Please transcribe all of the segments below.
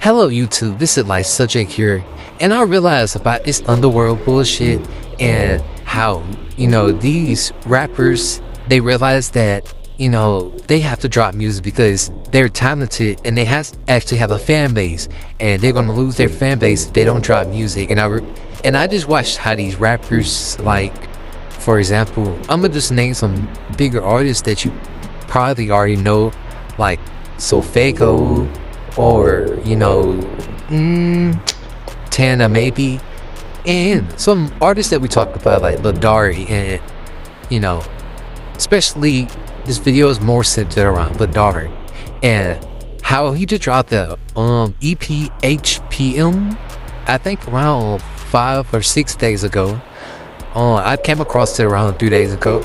Hello YouTube, this is like Subject here, and I realized about this underworld bullshit and how, these rappers, they realize that, they have to drop music because they're talented and they actually have a fan base, and they're gonna lose their fan base if they don't drop music. And I just watched how these rappers, like, for example, I'm gonna just name some bigger artists that you probably already know, like Sofego, or Tana maybe, and some artists that we talked about like Dari, and especially this video is more centered around Dari and how he just dropped the EPHPM, I think around 5 or 6 days ago. I came across it around 3 days ago.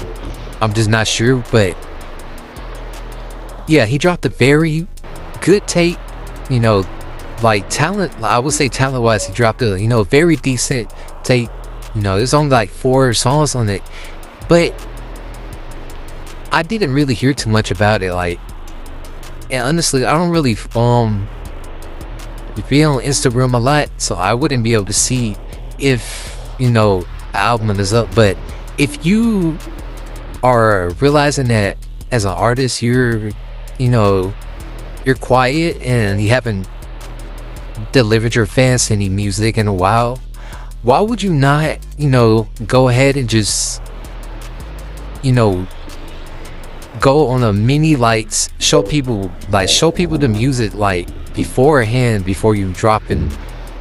I'm just not sure, but yeah, he dropped a very good tape. Like talent, I would say talent wise, he dropped a very decent tape. There's only like 4 songs on it, but I didn't really hear too much about it. Like, and honestly, I don't really be on Instagram a lot, so I wouldn't be able to see if the album is up. But if you are realizing that as an artist you're quiet and you haven't delivered your fans any music in a while, why would you not go ahead and just go on a mini lights, show people the music like beforehand, before you drop in,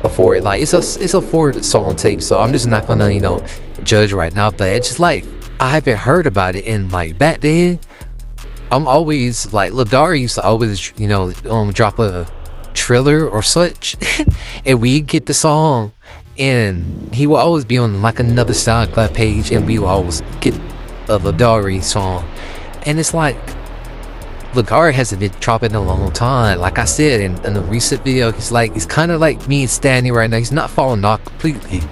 before it, like it's a 4 song tape, so I'm just not gonna judge right now. But it's just like I haven't heard about it, and like back then I'm always like, Dari used to always drop a trailer or such and we get the song, and he will always be on like another SoundCloud page, and we will always get a Dari song. And it's like Dari hasn't been dropping in a long time. Like I said in the recent video, he's kind of like me standing right now. He's not falling off completely,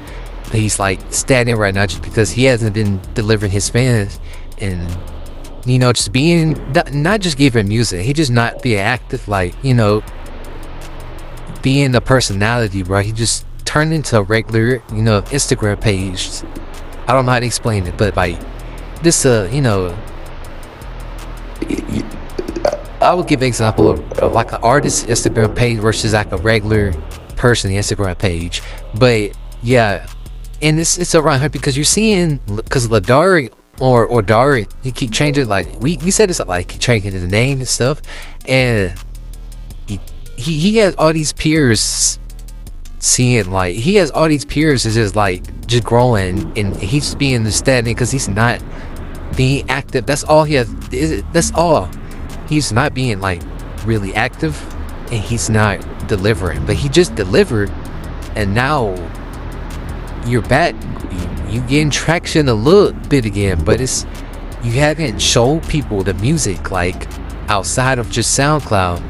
but he's like standing right now just because he hasn't been delivering his fans, and just being not just giving music, he just not being active, like being a personality, bro. He just turned into a regular Instagram page. I don't know how to explain it, but like this I would give an example of like an artist Instagram page versus like a regular person Instagram page. But yeah, and it's around here because you're seeing, because Dari or Dari, he keep changing, like we said, it's like changing the name and stuff, and he has all these peers seeing, like he has all these peers is just growing, and he's being standing because he's not being active. That's all he has. That's all. He's not being like really active, and he's not delivering. But he just delivered, and now you're back. You getting traction a little bit again, but you haven't showed people the music like outside of just SoundCloud,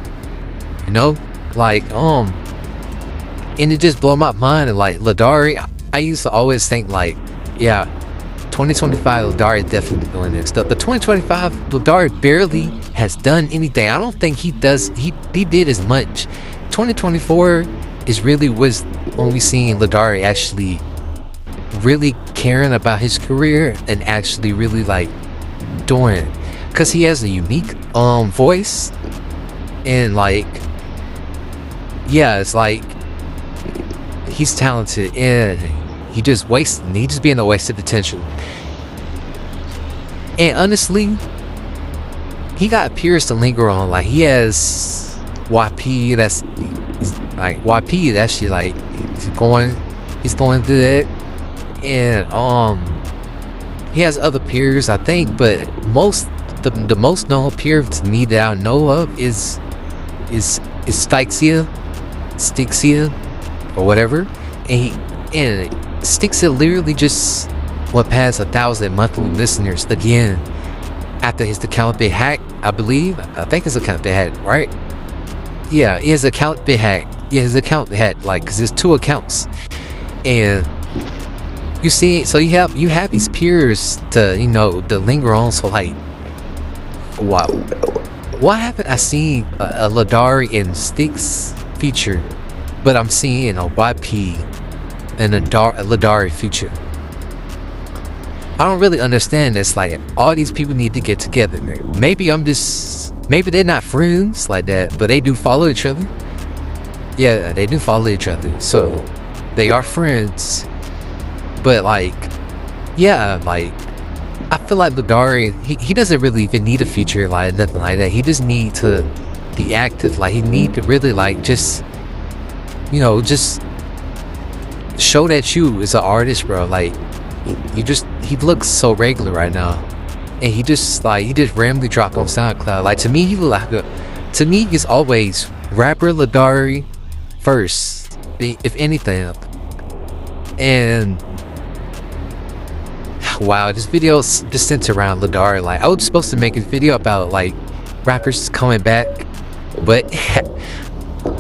like and it just blew my mind. And like Dari, I used to always think like, yeah, 2025 Dari definitely doing this stuff. But 2025 Dari barely has done anything. I don't think he did as much. 2024 is really was when we seen Dari actually really caring about his career and actually really like doing it, because he has a unique voice, and like, yeah, it's like he's talented, and he just being a wasted potential. And honestly, he got peers to linger on. Like he has YP, that's like YP, that shit, like he's going through that. And he has other peers, I think, but the most known peer to me that I know of is Stixia or whatever. And Stixia literally just went past 1,000 monthly listeners again after his account been hacked, I believe. I think his account been hacked, right? Yeah, his account been hacked. Yeah, his account been hacked, like, because there's 2 accounts. And you see, so you have these peers to to linger on. So like, what happened? I seen a Dari and Styx feature but I'm seeing a YP and a Ladari future. I don't really understand this. Like, all these people need to get together. Maybe they're not friends like that, but they do follow each other. Yeah, they do follow each other, so they are friends. But like, yeah, like, I feel like Dari, he doesn't really even need a feature, like nothing like that. He just need to be active. Like, he need to really like just just show that you is an artist, bro. Like, he looks so regular right now, and he just randomly dropped on SoundCloud. Like, to me, he's always rapper Ladari first, if anything. And wow, this video just centered around Ladari. Like, I was supposed to make a video about like rappers coming back, but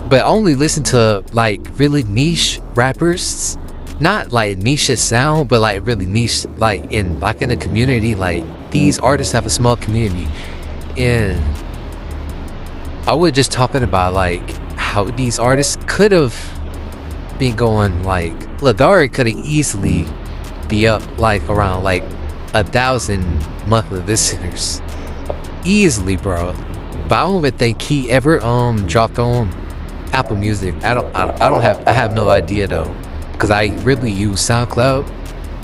but only listen to like really niche rappers. Not like niche sound, but like really niche, like in the community. Like, these artists have a small community, and I was just talking about like how these artists could have been going. Like, Ladari could have easily be up like around like 1,000 monthly listeners, easily, bro. But I don't even think he ever dropped on Apple Music. I have no idea though, because I really use SoundCloud.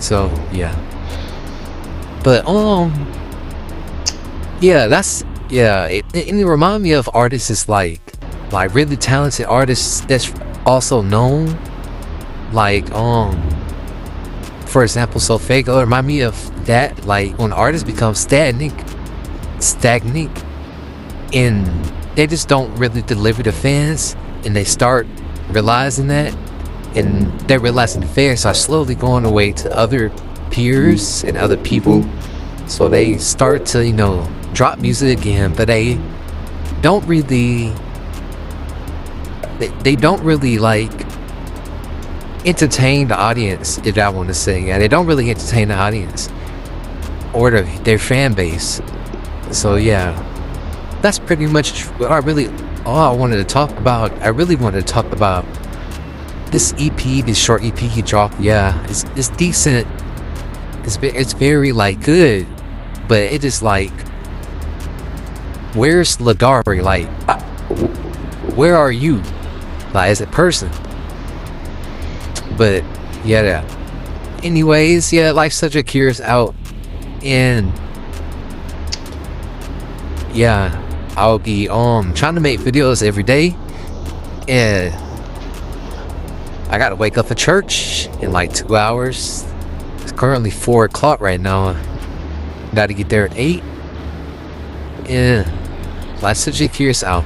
So yeah. But it remind me of artists is like really talented artists that's also known. Like, for example, so Fago remind me of that. Like, when artists become stagnant, and they just don't really deliver to fans, and they start realizing that, and they're realizing the fans are slowly going away to other peers and other people, so they start to drop music again. But they don't really like entertain the audience, if I want to say. Yeah, they don't really entertain the audience or their fan base. So yeah, that's pretty much what all I wanted to talk about. I really wanted to talk about this EP, this short EP he dropped. Yeah, it's decent. It's very like good, but it just like, where's Ladari? Like, where are you, like, as a person? But yeah. Anyways, yeah, Life Subject here is out, and yeah, I'll be trying to make videos every day, and I gotta wake up for church in like 2 hours. It's currently 4 o'clock right now. Gotta get there at 8. And Life Subject here is out.